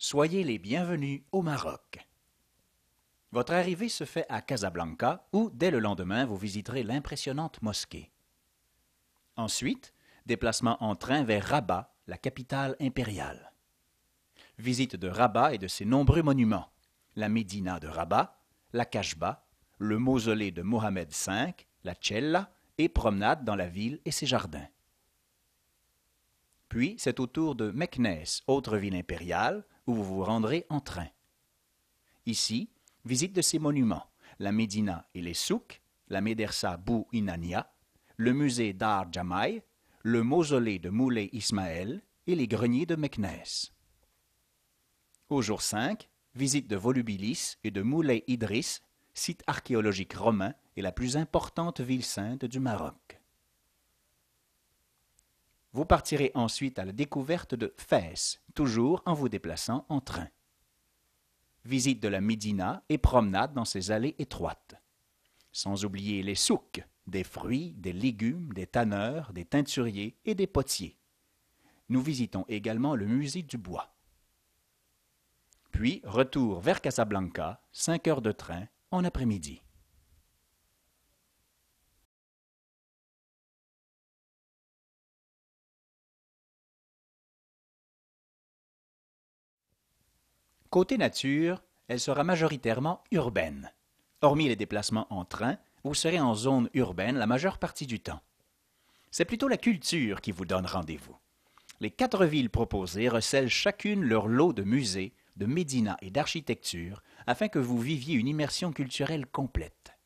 Soyez les bienvenus au Maroc. Votre arrivée se fait à Casablanca où, dès le lendemain, vous visiterez l'impressionnante mosquée. Ensuite, déplacement en train vers Rabat, la capitale impériale. Visite de Rabat et de ses nombreux monuments, la Médina de Rabat, la Kachba, le mausolée de Mohamed V, la Tchella et promenade dans la ville et ses jardins. Puis, c'est au tour de Meknès, autre ville impériale, où vous vous rendrez en train. Ici, visite de ses monuments, la Médina et les souks, la Médersa Bou Inania, le musée d'Ar Jamaï, le mausolée de Moulay Ismaël et les greniers de Meknès. Au jour 5, visite de Volubilis et de Moulay Idriss, site archéologique romain et la plus importante ville sainte du Maroc. Vous partirez ensuite à la découverte de Fès, toujours en vous déplaçant en train. Visite de la Médina et promenade dans ses allées étroites. Sans oublier les souks, des fruits, des légumes, des tanneurs, des teinturiers et des potiers. Nous visitons également le musée du bois. Puis, retour vers Casablanca, 5 heures de train en après-midi. Côté nature, elle sera majoritairement urbaine. Hormis les déplacements en train, vous serez en zone urbaine la majeure partie du temps. C'est plutôt la culture qui vous donne rendez-vous. Les 4 villes proposées recèlent chacune leur lot de musées, de médinas et d'architecture afin que vous viviez une immersion culturelle complète.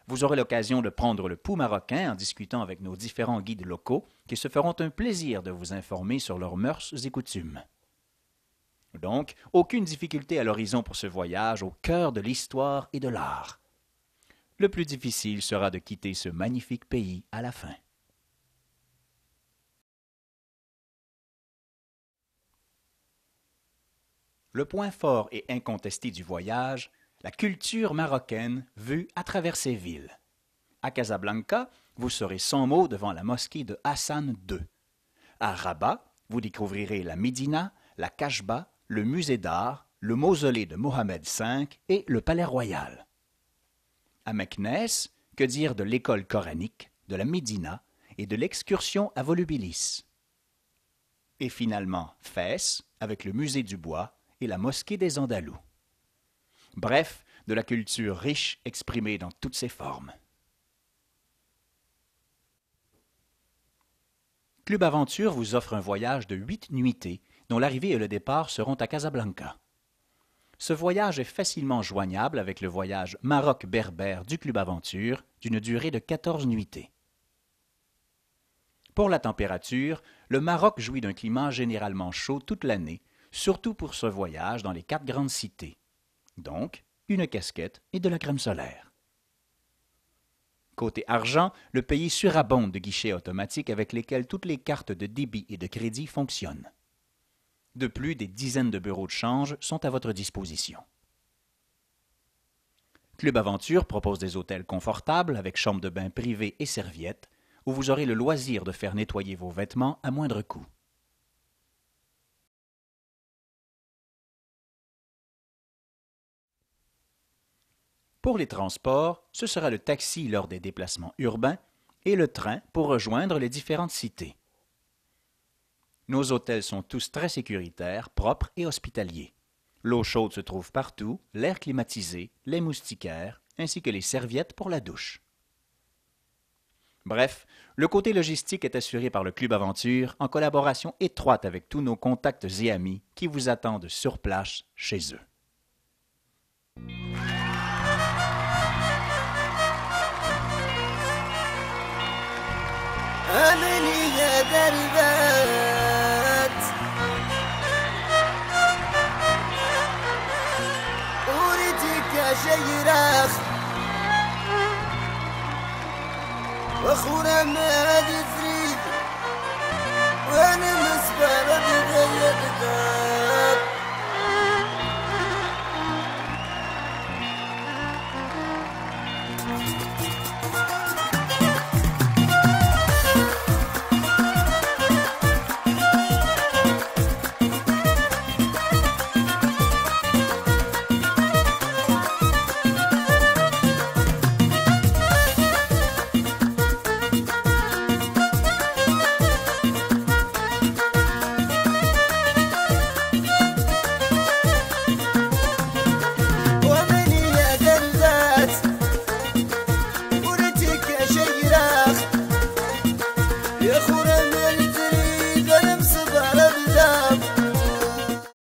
Vous aurez l'occasion de prendre le pouls marocain en discutant avec nos différents guides locaux qui se feront un plaisir de vous informer sur leurs mœurs et coutumes. Donc, aucune difficulté à l'horizon pour ce voyage au cœur de l'histoire et de l'art. Le plus difficile sera de quitter ce magnifique pays à la fin. Le point fort et incontesté du voyage, la culture marocaine vue à travers ses villes. À Casablanca, vous serez sans mots devant la mosquée de Hassan II. À Rabat, vous découvrirez la Médina, la Kachba, le musée d'art, le mausolée de Mohamed V et le palais royal. À Meknès, que dire de l'école coranique, de la Médina et de l'excursion à Volubilis. Et finalement, Fès, avec le musée du bois et la mosquée des Andalous. Bref, de la culture riche exprimée dans toutes ses formes. Club Aventure vous offre un voyage de 8 nuitées dont l'arrivée et le départ seront à Casablanca. Ce voyage est facilement joignable avec le voyage Maroc-Berbère du Club Aventure d'une durée de 14 nuitées. Pour la température, le Maroc jouit d'un climat généralement chaud toute l'année, surtout pour ce voyage dans les 4 grandes cités. Donc, une casquette et de la crème solaire. Côté argent, le pays surabonde de guichets automatiques avec lesquels toutes les cartes de débit et de crédit fonctionnent. De plus, des dizaines de bureaux de change sont à votre disposition. Club Aventure propose des hôtels confortables avec chambre de bain privée et serviettes, où vous aurez le loisir de faire nettoyer vos vêtements à moindre coût. Pour les transports, ce sera le taxi lors des déplacements urbains et le train pour rejoindre les différentes cités. Nos hôtels sont tous très sécuritaires, propres et hospitaliers. L'eau chaude se trouve partout, l'air climatisé, les moustiquaires, ainsi que les serviettes pour la douche. Bref, le côté logistique est assuré par le Club Aventure en collaboration étroite avec tous nos contacts et amis qui vous attendent sur place chez eux. أمني يا دربان